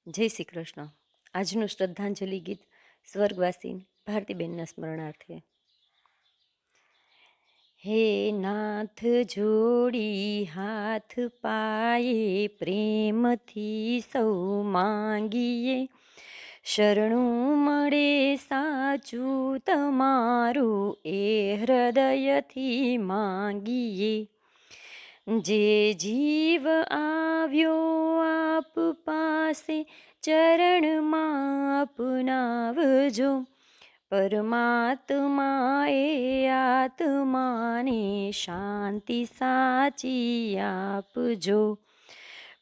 જય શ્રી કૃષ્ણ. આજનું શ્રદ્ધાંજલિ ગીત સ્વર્ગવાસી ભારતીબેનના સ્મરણાર્થે. હે નાથ જોડી હાથ પાયે પ્રેમથી સૌ માંગીએ, શરણું મળે સાચું તમારું એ હૃદયથી માંગીએ. જે જીવ આવ્યો આપ પાસે ચરણમાં અપનાવજો, પરમાત્મા એ આત્માને શાંતિ સાચી આપજો.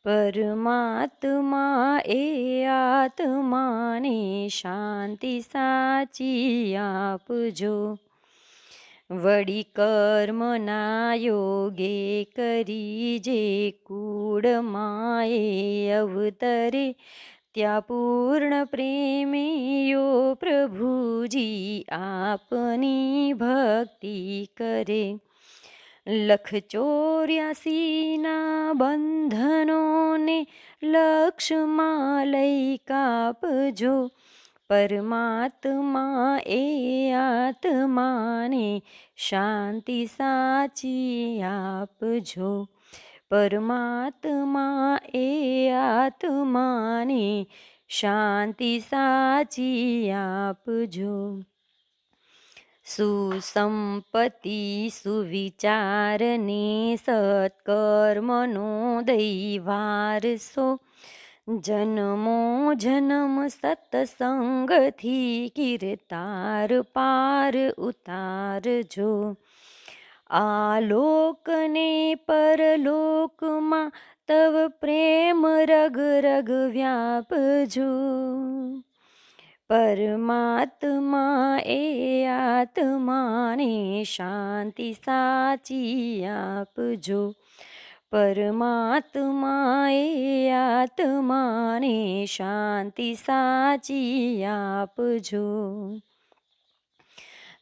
પરમાત્મા એ આત્માને શાંતિ સાચી આપજો. વળી કર્મના યોગે કરી જે કુળમાં એ અવતરે, ત્યાં પૂર્ણ પ્રેમીયો પ્રભુજી આપની ભક્તિ કરે. 184ના બંધનોને લક્ષમાં લઈ કાપજો, પરમાત્મા એ આત્માને શાંતિ સાચી આપજો. પરમાત્મા એ આત્માને શાંતિ સાચી આપજો. સુસંપત્તિ સુવિચારને સત્કર્મનો દઈ વારસો, જન્મો જન્મ સત્સંગથી કીર્તાર પાર ઉતારજો. આલોકને પરલોકમાં તવ પ્રેમ રગ રગ વ્યાપજો. પરમાત્મા એ આત્માને શાંતિ સાચી આપજો. પરમાત્મા એ આત્માને શાંતિ સાચી આપજો.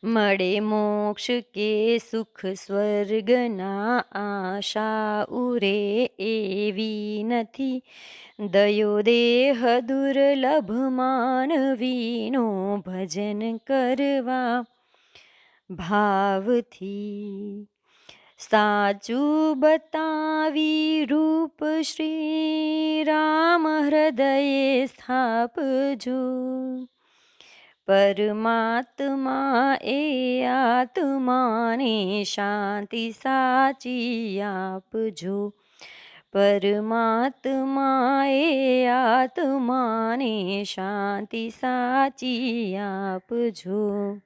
મળે મોક્ષ કે સુખ સ્વર્ગના આશા ઉરે એવી નથી, દયો દેહ દુર્લભ માનવીનો ભજન કરવા ભાવથી. સાચું બતાવી રૂપ શ્રી રામ હૃદયે સ્થાપજો. પરમાત્મા એ આત્માને શાંતિ સાચી આપજો. પરમાત્મા એ આત્માને શાંતિ સાચી આપજો.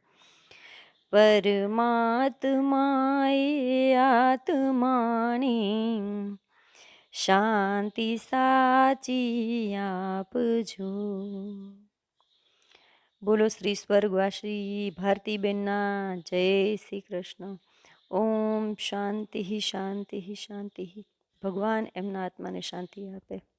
પરમાત્મા એ આત્માને શાંતિ સાચી આપજો. બોલો શ્રી સ્વર્ગવાસી ભારતીબેનના જય શ્રી કૃષ્ણ. ઓમ શાંતિ શાંતિ શાંતિ. ભગવાન એમના આત્માને શાંતિ આપે.